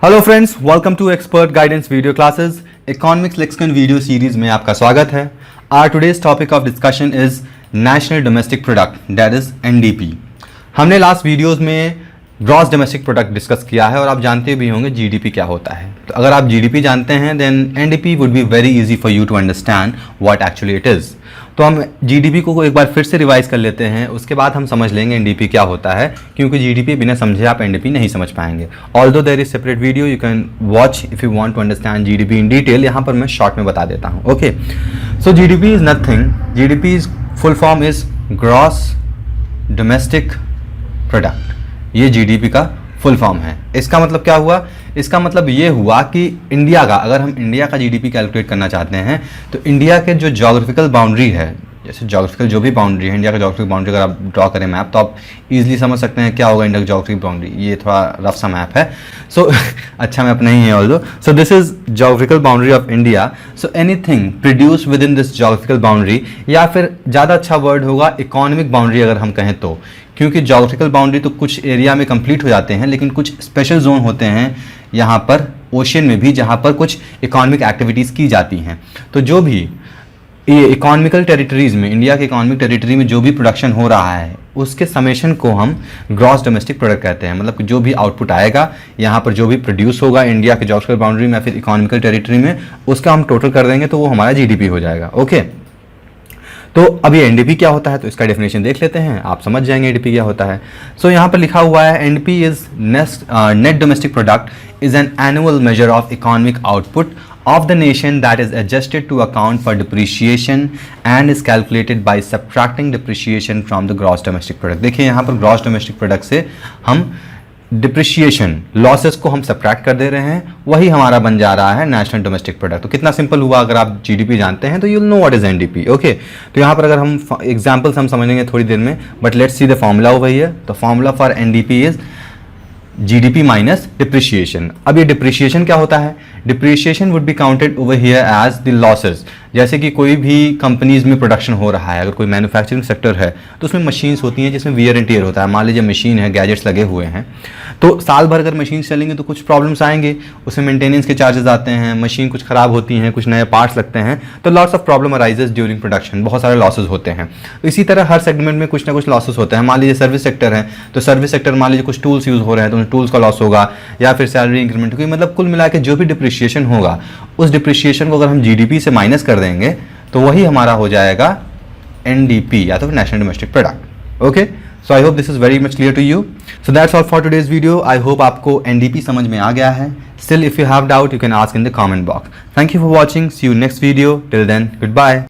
Hello friends, welcome to expert guidance video classes. Economics lexicon video series में आपका स्वागत है। Our today's topic of discussion is national domestic product, that is NDP. हमने last videos में gross domestic product discuss किया है और आप जानते भी होंगे जीडीपी क्या होता है। तो अगर आप जीडीपी जानते हैं then NDP would be very easy for you to understand what actually it is. तो हम जीडीपी को एक बार फिर से रिवाइज कर लेते हैं, उसके बाद हम समझ लेंगे एनडीपी क्या होता है, क्योंकि जीडीपी बिना समझे आप एनडीपी नहीं समझ पाएंगे। Although there is separate video you can watch if you want to understand GDP in detail. यहाँ पर मैं शॉर्ट में बता देता हूँ। Okay, so GDP is nothing, GDP is full form is gross domestic product. ये जीडीपी का full form है। इसका मतलब क्या हुआ? इसका मतलब ये हुआ कि इंडिया का, अगर हम इंडिया का जीडीपी कैलकुलेट करना चाहते हैं तो इंडिया के जो ज्योग्राफिकल बाउंड्री है, जैसे ज्योग्राफिकल जो भी बाउंड्री है, इंडिया का ज्योग्राफिकल बाउंड्री अगर आप ड्रॉ करें मैप तो आप इजीली समझ सकते हैं क्या होगा इंडिया की ज्योग्राफिकल बाउंड्री। ये थोड़ा रफ सा मैप है, सो अच्छा मैप नहीं है although. So this is geographical boundary of India. So anything produce with in this geographical boundary, या फिर ज़्यादा अच्छा वर्ड होगा इकोनॉमिक बाउंड्री अगर हम कहें तो, क्योंकि ज्योग्राफिकल बाउंड्री तो कुछ एरिया में कंप्लीट हो जाते हैं, लेकिन कुछ स्पेशल जोन होते हैं यहाँ पर ओशियन में भी, जहाँ पर कुछ इकोनॉमिक एक्टिविटीज़ की जाती हैं। तो जो भी ये इकोनॉमिकल टेरिटरीज में, इंडिया के इकोनॉमिक टेरिटरी में जो भी प्रोडक्शन हो रहा है उसके समेशन को हम ग्रॉस डोमेस्टिक प्रोडक्ट कहते हैं। मतलब जो भी आउटपुट आएगा यहाँ पर, जो भी प्रोड्यूस होगा इंडिया के ज्योग्राफिकल बाउंड्री में या फिर इकोनॉमिकल टेरिटरी में, उसका हम टोटल कर देंगे तो वो हमारा जीडीपी हो जाएगा। ओके, तो अब ये एनडीपी क्या होता है तो इसका डेफिनेशन देख लेते हैं, आप समझ जाएंगे एनडीपी क्या होता है। सो यहाँ पर लिखा हुआ है NDP is net domestic product is an annual measure of economic output of the nation that is adjusted to account for depreciation and is calculated by subtracting depreciation from the gross domestic product। देखिए यहाँ पर gross domestic product से हम depreciation losses को हम subtract कर दे रहे हैं, वही हमारा बन जा रहा है नेशनल डोमेस्टिक प्रोडक्ट। तो कितना सिंपल हुआ, अगर आप जीडीपी जानते हैं तो you will know what is NDP. Okay, तो यहाँ पर अगर हम एग्जांपल्स हम समझेंगे थोड़ी देर में, but let's see the formula over here. तो formula for NDP is GDP minus depreciation. अब ये डिप्रिशिएशन क्या होता है? Depreciation would be counted over here as the losses. जैसे कि कोई भी कंपनीज में प्रोडक्शन हो रहा है, अगर कोई मैन्युफैक्चरिंग सेक्टर है तो उसमें मशीन्स होती हैं जिसमें वियर एंड टियर होता है। मान लीजिए मशीन है, गैजेट्स लगे हुए हैं, तो साल भर अगर मशीन चलेंगे तो कुछ प्रॉब्लम्स आएंगे, उसमें मेंटेनेंस के चार्जेस आते हैं, मशीन कुछ ख़राब होती हैं, कुछ नए पार्ट्स लगते हैं, तो lots of problem arises during production, बहुत सारे लॉसेस होते हैं। तो इसी तरह हर सेगमेंट में कुछ ना कुछ लॉसेस होते हैं। मान लीजिए सर्विस सेक्टर है तो सर्विस सेक्टर मान लीजिए कुछ टूल्स यूज़ हो रहे हैं तो उन टूल्स का लॉस होगा, या फिर सैलरी इंक्रीमेंट होगी। मतलब कुल मिला के जो भी डिप्रिशिएशन होगा उस डिप्रिशिएशन को अगर हम जीडीपी से माइनस कर देंगे तो वही हमारा हो जाएगा एनडीपी, या तो national domestic product. Okay, so I hope this is very much clear to you. So that's all for today's video. I hope आपको एनडीपी समझ में आ गया है। Still if you have doubt you can ask in the comment box. Thank you for watching, see you next video. Till then, good bye.